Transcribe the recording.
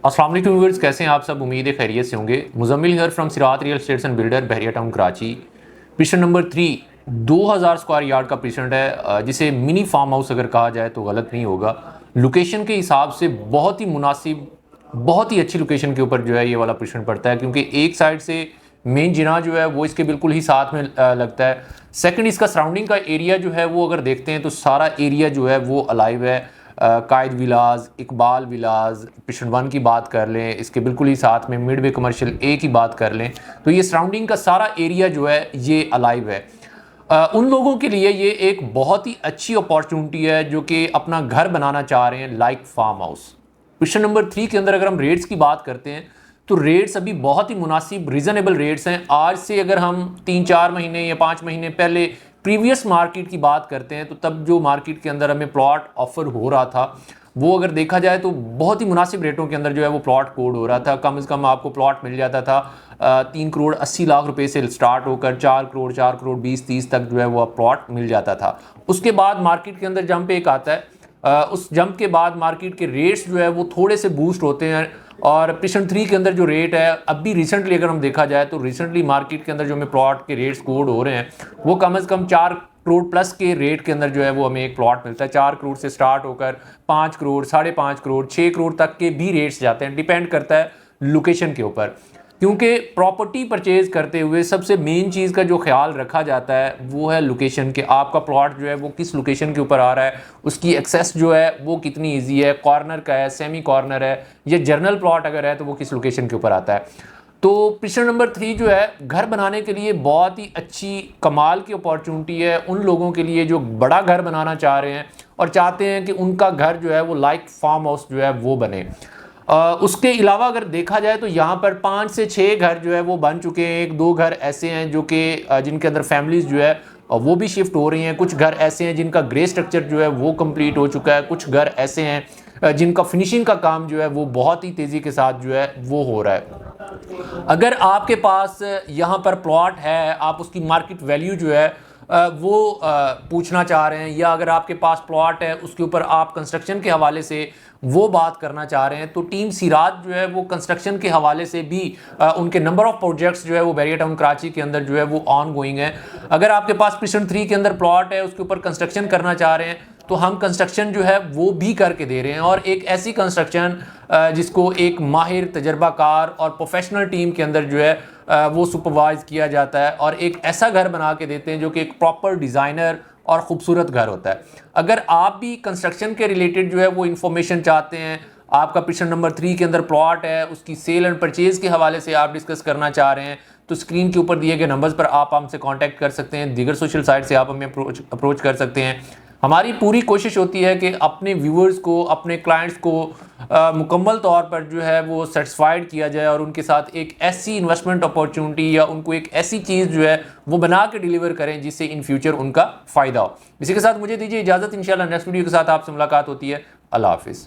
अस्सलाम वालेकुम व्यूअर्स, कैसे हैं आप सब। उम्मीद है खैरियत से होंगे। Muzammil here from Sirat real estates and builder, Bahria town, Karachi. पिशन नंबर 3 2000 स्क्वायर यार्ड का पिशन है, जिसे मिनी फार्म हाउस अगर कहा जाए तो गलत नहीं होगा। लोकेशन के हिसाब से बहुत ही मुनासिब, बहुत ही अच्छी लोकेशन के ऊपर जो है ये वाला पिशन पड़ता है, क्योंकि एक साइड से मेन जिना जो है वो इसके बिल्कुल ही साथ में लगता है। सेकंड, इसका सराउंडिंग का एरिया जो है वो अगर देखते हैं तो सारा एरिया जो है वो अलाइव है। कायद विलाज, इकबाल विलाज, पिशन 1 की बात कर लें, इसके बिल्कुल ही साथ में मिडवे कमर्शियल ए की बात कर लें, तो ये सराउंडिंग का सारा एरिया जो है ये अलाइव है। उन लोगों के लिए ये एक बहुत ही अच्छी अपॉर्चुनिटी है जो कि अपना घर बनाना चाह रहे हैं like farm house. Question number 3 के अंदर अगर हम रेट्स की बात करते हैं तो रेट्स अभी बहुत ही मुनासिब, रीज़नेबल रेट्स हैं। आज से अगर हम 3-4 महीने या 5 महीने पहले प्रीवियस मार्केट की बात करते हैं तो तब जो मार्केट के अंदर हमें प्लॉट ऑफर हो रहा था वो अगर देखा जाए तो बहुत ही मुनासिब रेटों के अंदर जो है वो प्लॉट कोड हो रहा था। कम से कम आपको प्लॉट मिल जाता था 3 करोड़ 80 लाख रुपए से स्टार्ट होकर 4 करोड़ 20-30 तक जो है वो प्लॉट मिल जाता था। उसके बाद मार्केट के अंदर जंप एक आता है, उस जंप के बाद मार्केट के रेट्स जो है वो थोड़े से बूस्ट होते हैं। और पिशन 3 के अंदर जो रेट है अभी रिसेंटली अगर हम देखा जाए तो रिसेंटली मार्केट के अंदर जो हमें प्लॉट के रेट्स कोड हो रहे हैं वो कम से कम 4 करोड़ प्लस के रेट के अंदर जो है वो हमें एक प्लॉट मिलता है। 4 करोड़ से स्टार्ट होकर 5 करोड़, 5.5 करोड़, 6 करोड़ तक के भी रेट्स जाते हैं। डिपेंड करता है लोकेशन के ऊपर, क्योंकि प्रॉपर्टी परचेज करते हुए सबसे मेन चीज़ का जो ख्याल रखा जाता है वो है लोकेशन के। आपका प्लॉट जो है वो किस लोकेशन के ऊपर आ रहा है, उसकी एक्सेस जो है वो कितनी इजी है, कॉर्नर का है, सेमी कॉर्नर है, या जर्नल प्लॉट अगर है तो वो किस लोकेशन के ऊपर आता है। तो पिशन नंबर 3 जो है घर बनाने के लिए बहुत ही अच्छी कमाल की अपॉर्चुनिटी है उन लोगों के लिए जो बड़ा घर बनाना चाह रहे हैं और चाहते हैं कि उनका घर जो है वो लाइक फार्म हाउस जो है वो बने। उसके अलावा अगर देखा जाए तो यहाँ पर 5 से 6 घर जो है वो बन चुके हैं। 1-2 घर ऐसे हैं जो कि जिनके अंदर फैमिलीज जो है वो भी शिफ्ट हो रही हैं। कुछ घर ऐसे हैं जिनका ग्रे स्ट्रक्चर जो है वो कंप्लीट हो चुका है। कुछ घर ऐसे हैं जिनका फिनिशिंग का काम जो है वो बहुत ही तेज़ी के साथ जो है वो हो रहा है। अगर आपके पास यहाँ पर प्लॉट है, आप उसकी मार्केट वैल्यू जो है वो पूछना चाह रहे हैं, या अगर आपके पास प्लॉट है उसके ऊपर आप कंस्ट्रक्शन के हवाले से वो बात करना चाह रहे हैं, तो टीम सिराज जो है वो कंस्ट्रक्शन के हवाले से भी उनके नंबर ऑफ प्रोजेक्ट्स जो है वो बहरिया टाउन कराची के अंदर जो है वो ऑन गोइंग है। अगर आपके पास पिशन 3 के अंदर प्लॉट है, उसके ऊपर कंस्ट्रक्शन करना चाह रहे हैं, तो हम कंस्ट्रक्शन जो है वो भी करके दे रहे हैं। और एक ऐसी कंस्ट्रक्शन जिसको एक माहिर, तजर्बाकार और प्रोफेशनल टीम के अंदर जो है वो सुपरवाइज किया जाता है, और एक ऐसा घर बना के देते हैं जो कि एक प्रॉपर डिज़ाइनर और ख़ूबसूरत घर होता है। अगर आप भी कंस्ट्रक्शन के रिलेटेड जो है वो इन्फॉर्मेशन चाहते हैं, आपका पिशन नंबर 3 के अंदर प्लॉट है, उसकी सेल एंड परचेज़ के हवाले से आप डिस्कस करना चाह रहे हैं, तो स्क्रीन के ऊपर दिए गए नंबर्स पर आप हमसे कांटेक्ट कर सकते हैं। दीगर सोशल साइट से आप हमें अप्रोच कर सकते हैं। हमारी पूरी कोशिश होती है कि अपने व्यूअर्स को, अपने क्लाइंट्स को मुकम्मल तौर पर जो है वो सेटिस्फाइड किया जाए और उनके साथ एक ऐसी इन्वेस्टमेंट अपॉर्चुनिटी या उनको एक ऐसी चीज़ जो है वो बना के डिलीवर करें जिससे इन फ्यूचर उनका फ़ायदा हो। इसी के साथ मुझे दीजिए इजाज़त। इंशाल्लाह नेक्स्ट वीडियो के साथ आपसे मुलाकात होती है। अल्लाह हाफिज़।